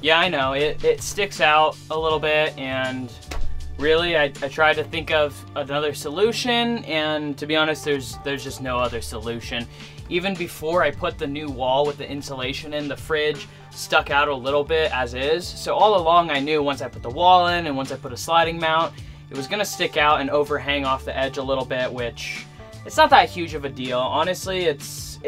Yeah, I know, it sticks out a little bit, and really I tried to think of another solution, and to be honest, there's just no other solution. Even before I put the new wall with the insulation in, the fridge stuck out a little bit as is. So all along I knew once I put the wall in and once I put a sliding mount, it was gonna stick out and overhang off the edge a little bit, which it's not that huge of a deal. Honestly, it's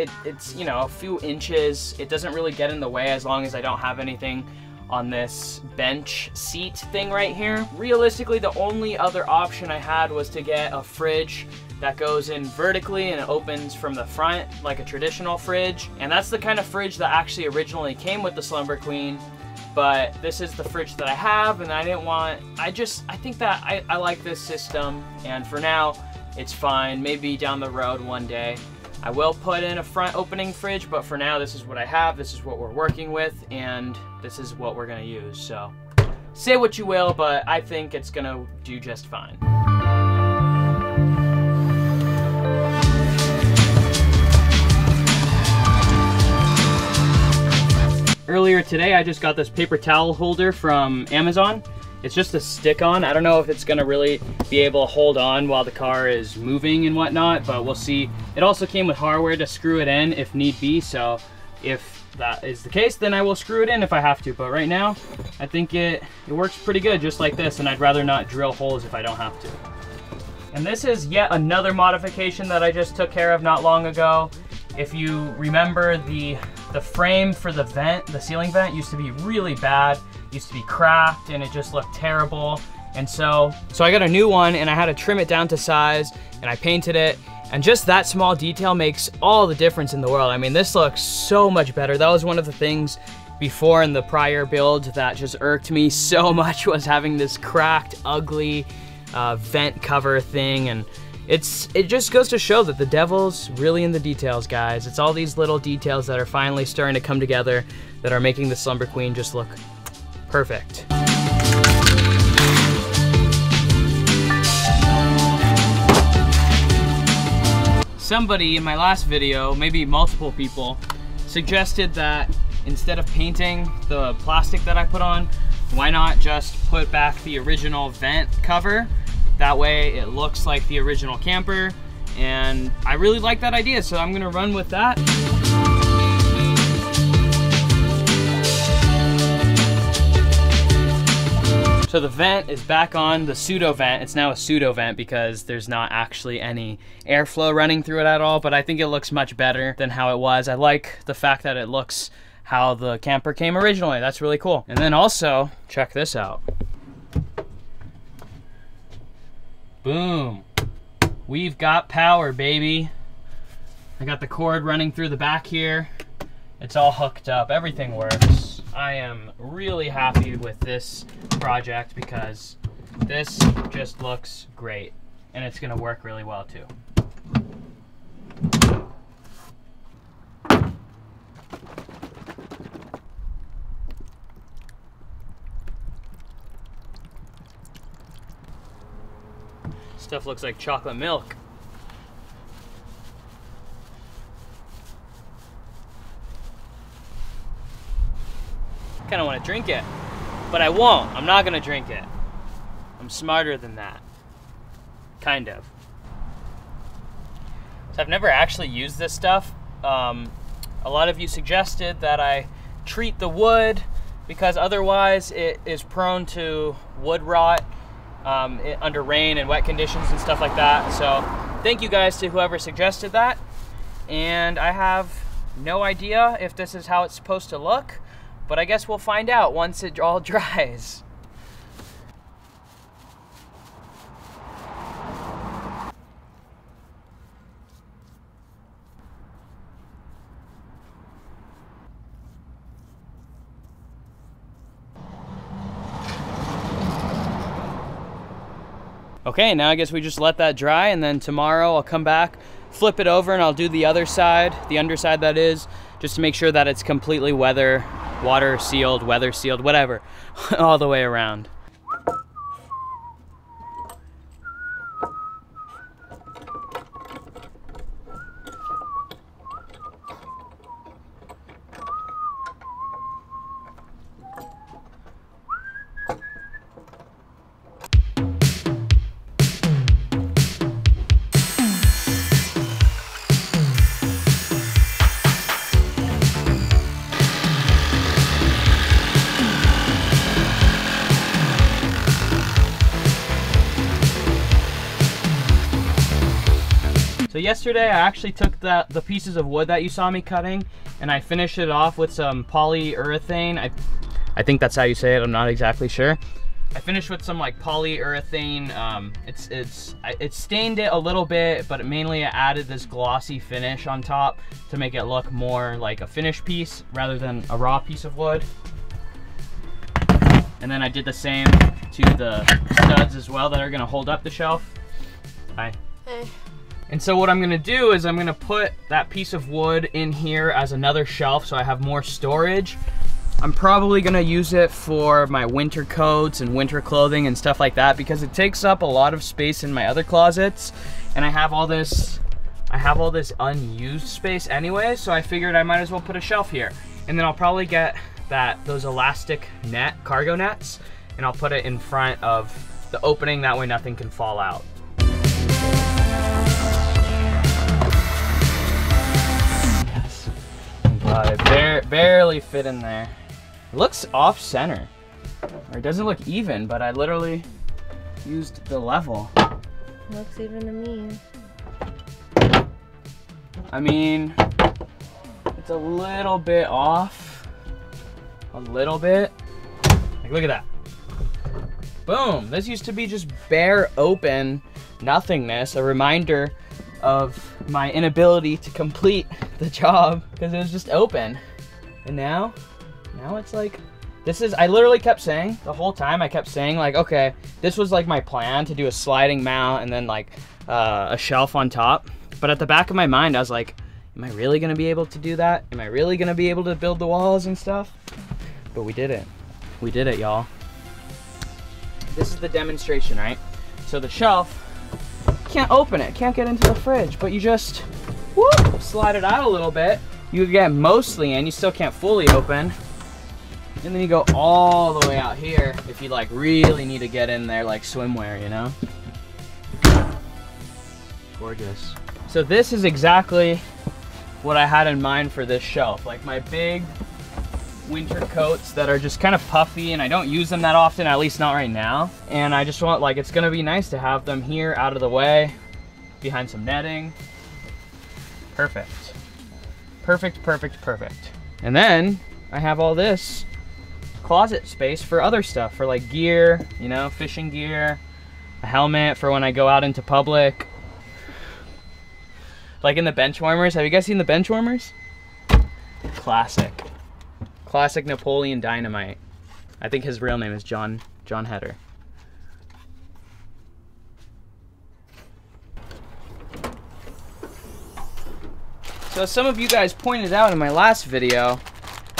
you know, a few inches. It doesn't really get in the way as long as I don't have anything on this bench seat thing right here. Realistically, the only other option I had was to get a fridge that goes in vertically and it opens from the front like a traditional fridge. And that's the kind of fridge that actually originally came with the Slumber Queen. But this is the fridge that I have, and I didn't want, I think that I like this system, and for now, it's fine. Maybe down the road one day, I will put in a front opening fridge, but for now, this is what I have, this is what we're working with, and this is what we're gonna use. So, say what you will, but I think it's gonna do just fine. Earlier today, I just got this paper towel holder from Amazon. It's just a stick-on. I don't know if it's gonna really be able to hold on while the car is moving and whatnot, but we'll see. It also came with hardware to screw it in if need be, so if that is the case, then I will screw it in if I have to. But right now, I think it works pretty good just like this, and I'd rather not drill holes if I don't have to. And this is yet another modification that I just took care of not long ago. If you remember, the frame for the vent, the ceiling vent, used to be really bad, used to be cracked, and it just looked terrible. And so I got a new one, and I had to trim it down to size, and I painted it, and just that small detail makes all the difference in the world. I mean, this looks so much better. That was one of the things before in the prior build that just irked me so much, was having this cracked, ugly vent cover thing. And it just goes to show that the devil's really in the details, guys. It's all these little details that are finally starting to come together that are making the Slumber Queen just look perfect. Somebody in my last video, maybe multiple people, suggested that instead of painting the plastic that I put on, why not just put back the original vent cover? That way it looks like the original camper, and I really like that idea, so I'm gonna run with that. So the vent is back on the pseudo vent. It's now a pseudo vent because there's not actually any airflow running through it at all, but I think it looks much better than how it was. I like the fact that it looks how the camper came originally. That's really cool. And then also, check this out. Boom. We've got power, baby. I got the cord running through the back here. It's all hooked up. Everything works. I am really happy with this project because this just looks great, and it's gonna work really well too. Stuff looks like chocolate milk. Kind of want to drink it, but I won't. I'm not gonna drink it. I'm smarter than that. Kind of. So I've never actually used this stuff. A lot of you suggested that I treat the wood because otherwise it is prone to wood rot under rain and wet conditions and stuff like that. So thank you guys to whoever suggested that. And I have no idea if this is how it's supposed to look, but I guess we'll find out once it all dries. Okay, now I guess we just let that dry, and then tomorrow I'll come back, flip it over, and I'll do the other side, the underside that is, just to make sure that it's completely water sealed, weather sealed, whatever, all the way around. So yesterday I actually took the pieces of wood that you saw me cutting and I finished it off with some polyurethane. I think that's how you say it, I'm not exactly sure. I finished with some like polyurethane. It stained it a little bit, but mainly I added this glossy finish on top to make it look more like a finished piece rather than a raw piece of wood. And then I did the same to the studs as well that are gonna hold up the shelf. Hi. Hey. And so what I'm gonna do is I'm gonna put that piece of wood in here as another shelf so I have more storage. I'm probably gonna use it for my winter coats and winter clothing and stuff like that because it takes up a lot of space in my other closets, and I have all this unused space anyway, so I figured I might as well put a shelf here. And then I'll probably get those elastic net, cargo nets, and I'll put it in front of the opening, that way nothing can fall out. Yes. It barely fit in there. It looks off center, or it doesn't look even, but I literally used the level. It looks even to me. I mean, it's a little bit off, a little bit. Like, look at that. Boom, this used to be just bare open nothingness, a reminder of my inability to complete the job because it was just open. And now it's like, I literally kept saying, the whole time I kept saying like, okay, this was like my plan to do a sliding mount and then like a shelf on top. But at the back of my mind, I was like, am I really gonna be able to do that? Am I really gonna be able to build the walls and stuff? But we did it. We did it, y'all. This is the demonstration, right? So the shelf, can't open it, can't get into the fridge, but you just whoop, slide it out a little bit. You get mostly in, you still can't fully open. And then you go all the way out here if you like really need to get in there like swimwear, you know? Gorgeous. So this is exactly what I had in mind for this shelf. Like my big winter coats that are just kind of puffy and I don't use them that often, at least not right now. And I just want, like, it's gonna be nice to have them here out of the way, behind some netting. Perfect. Perfect, perfect, perfect. And then I have all this closet space for other stuff, for like gear, you know, fishing gear, a helmet for when I go out into public. Like in the bench warmers, have you guys seen the bench warmers? Classic. Classic Napoleon Dynamite. I think his real name is John Heder. So some of you guys pointed out in my last video,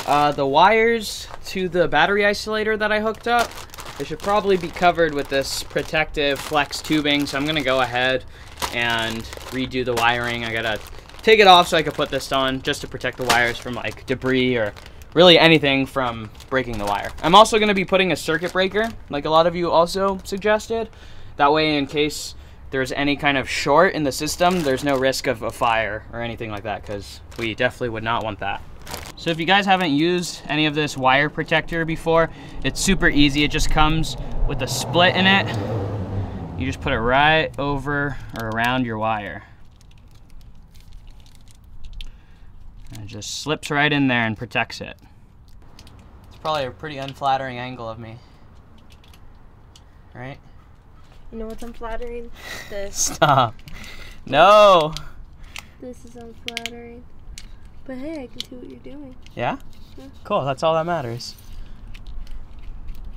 the wires to the battery isolator that I hooked up, they should probably be covered with this protective flex tubing, so I'm gonna go ahead and redo the wiring. I gotta take it off so I can put this on just to protect the wires from like debris or really anything from breaking the wire. I'm also gonna be putting a circuit breaker, like a lot of you also suggested. That way, in case there's any kind of short in the system, there's no risk of a fire or anything like that, because we definitely would not want that. So if you guys haven't used any of this wire protector before, it's super easy. It just comes with a split in it. You just put it right over or around your wire. And it just slips right in there and protects it. It's probably a pretty unflattering angle of me, right? You know what's unflattering? This. Stop. No. This is unflattering. But hey, I can see what you're doing. Yeah? Yeah. Cool, that's all that matters.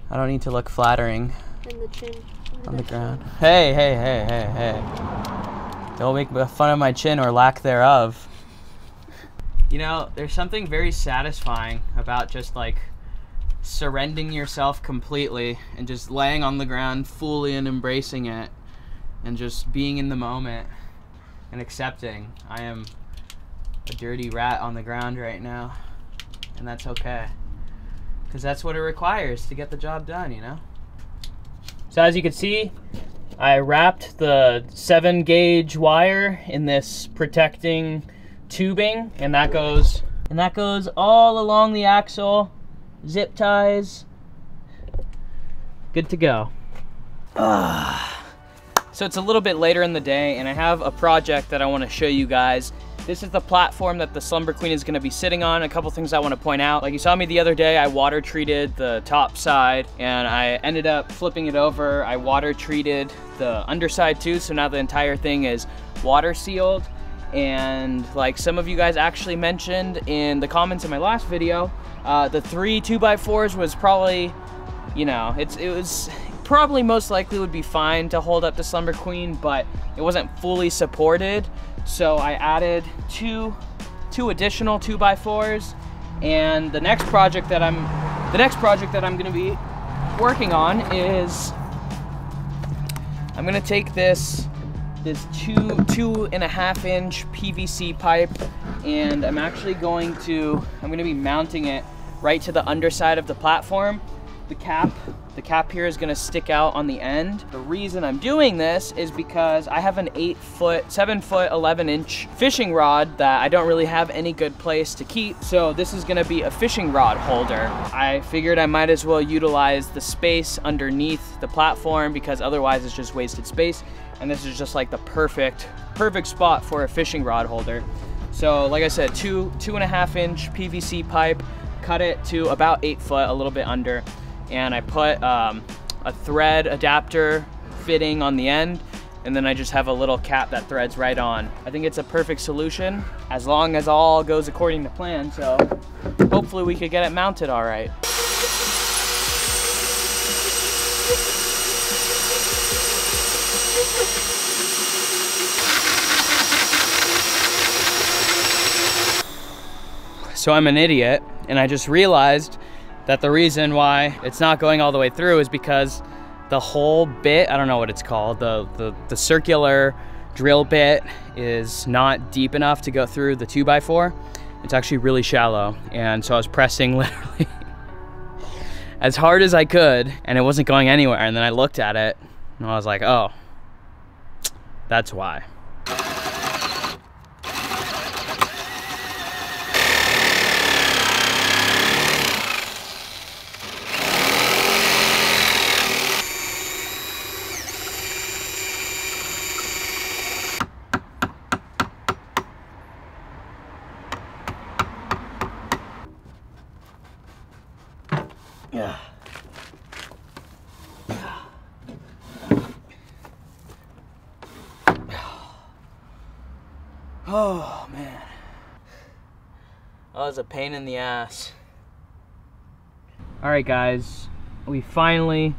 I don't need to look flattering And the chin. on the ground. Hey, hey, hey, hey, hey. Don't make fun of my chin or lack thereof. You know, there's something very satisfying about just like surrendering yourself completely and just laying on the ground fully and embracing it and just being in the moment and accepting. I am a dirty rat on the ground right now, and that's okay, because that's what it requires to get the job done, you know? So as you can see, I wrapped the 7-gauge wire in this protecting tubing, and that goes all along the axle, zip ties, good to go. So it's a little bit later in the day and I have a project that I want to show you guys. This is the platform that the Slumber Queen is going to be sitting on. A couple things I want to point out. Like you saw me the other day, I water treated the top side and I ended up flipping it over. I water treated the underside too, so now the entire thing is water sealed. And like some of you guys actually mentioned in the comments in my last video, the 3 2x4s was probably, you know, it was probably most likely would be fine to hold up the Slumber Queen, but it wasn't fully supported. So I added two additional 2x4s, and the next project that I'm going to be working on is I'm going to take this 2.5 inch PVC pipe, and I'm going to be mounting it right to the underside of the platform. The cap here is gonna stick out on the end. The reason I'm doing this is because I have an 7 foot 11 inch fishing rod that I don't really have any good place to keep. So this is gonna be a fishing rod holder. I figured I might as well utilize the space underneath the platform because otherwise it's just wasted space. And this is just like the perfect spot for a fishing rod holder. So like I said, 2.5 inch PVC pipe, cut it to about 8 foot, a little bit under. And I put a thread adapter fitting on the end, and then I just have a little cap that threads right on. I think it's a perfect solution as long as all goes according to plan, so hopefully we could get it mounted all right. So I'm an idiot, and I just realized that the reason why it's not going all the way through is because the whole bit, I don't know what it's called, the circular drill bit is not deep enough to go through the 2x4. It's actually really shallow, and so I was pressing literally as hard as I could, and it wasn't going anywhere. And then I looked at it, and I was like, oh, that's why. Yeah. Oh man, that was a pain in the ass. All right guys, we finally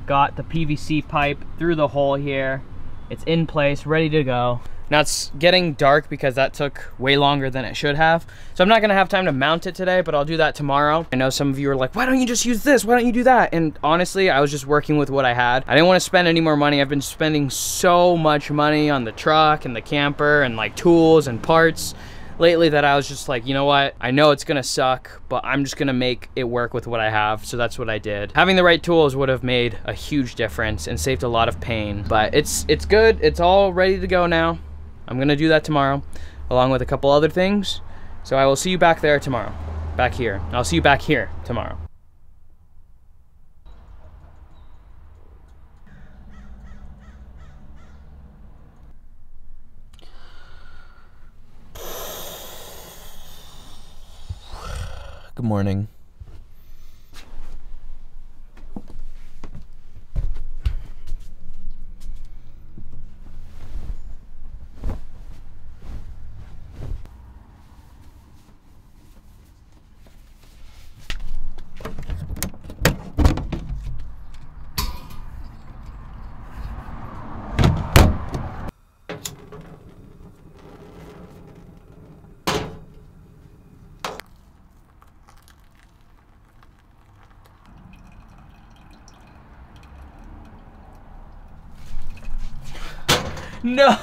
got the PVC pipe through the hole here. It's in place, ready to go. Now it's getting dark because that took way longer than it should have. So I'm not gonna have time to mount it today, but I'll do that tomorrow. I know some of you are like, why don't you just use this? Why don't you do that? And honestly, I was just working with what I had. I didn't want to spend any more money. I've been spending so much money on the truck and the camper and like tools and parts lately that I was just like, you know what? I know it's gonna suck, but I'm just gonna make it work with what I have. So that's what I did. Having the right tools would have made a huge difference and saved a lot of pain, but it's good. It's all ready to go now. I'm gonna do that tomorrow, along with a couple other things. So I will see you back there tomorrow. Back here. I'll see you back here tomorrow. Good morning. No!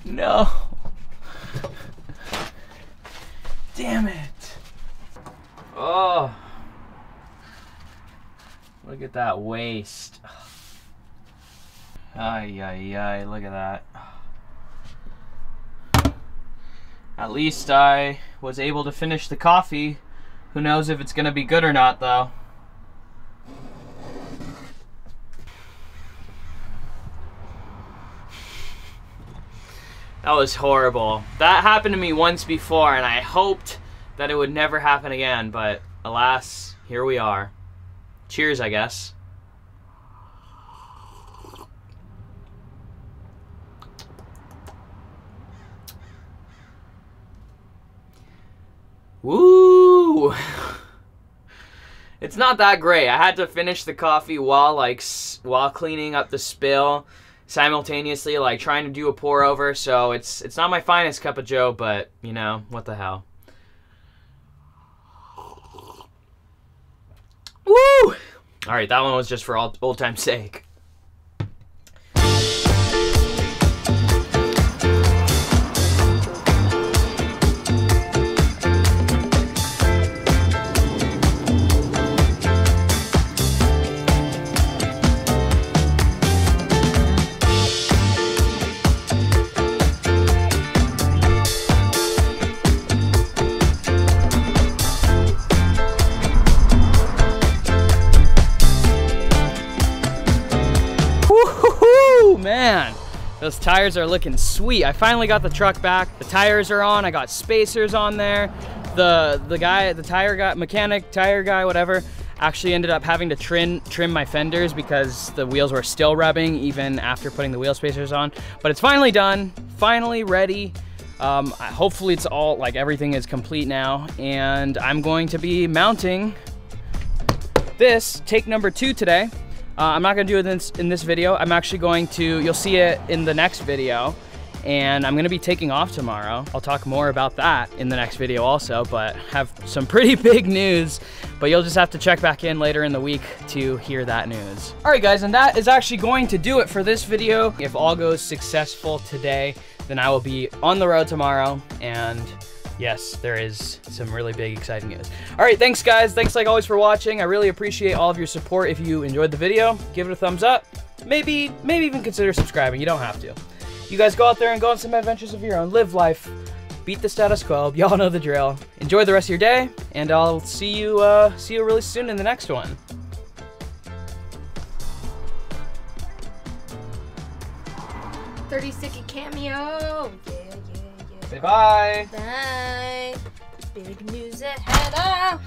No! Damn it! Oh! Look at that waste. Ay, ay, ay, look at that. At least I was able to finish the coffee. Who knows if it's gonna be good or not, though. That was horrible. That happened to me once before, and I hoped that it would never happen again, but alas, here we are. Cheers, I guess. Woo! It's not that great. I had to finish the coffee while cleaning up the spill, simultaneously like trying to do a pour over. So it's not my finest cup of joe, but you know, what the hell. Woo! All right, that one was just for old time's sake. Man, those tires are looking sweet. I finally got the truck back. The tires are on. I got spacers on there. The mechanic, tire guy, whatever, actually ended up having to trim my fenders because the wheels were still rubbing even after putting the wheel spacers on. But it's finally done, finally ready. Hopefully it's all, like, everything is complete now, and I'm going to be mounting this take number 2 today. I'm not gonna do it in this video. I'm actually going to, you'll see it in the next video, and I'm gonna be taking off tomorrow. I'll talk more about that in the next video also, but have some pretty big news, but you'll just have to check back in later in the week to hear that news. All right guys, and that is actually going to do it for this video. If all goes successful today, then I will be on the road tomorrow, and yes, there is some really big, exciting news. All right, thanks guys. Thanks like always for watching. I really appreciate all of your support. If you enjoyed the video, give it a thumbs up. Maybe even consider subscribing. You don't have to. You guys go out there and go on some adventures of your own. Live life. Beat the status quo. Y'all know the drill. Enjoy the rest of your day, and I'll see you really soon in the next one. .30-second cameo. Say bye. Bye. Big news ahead.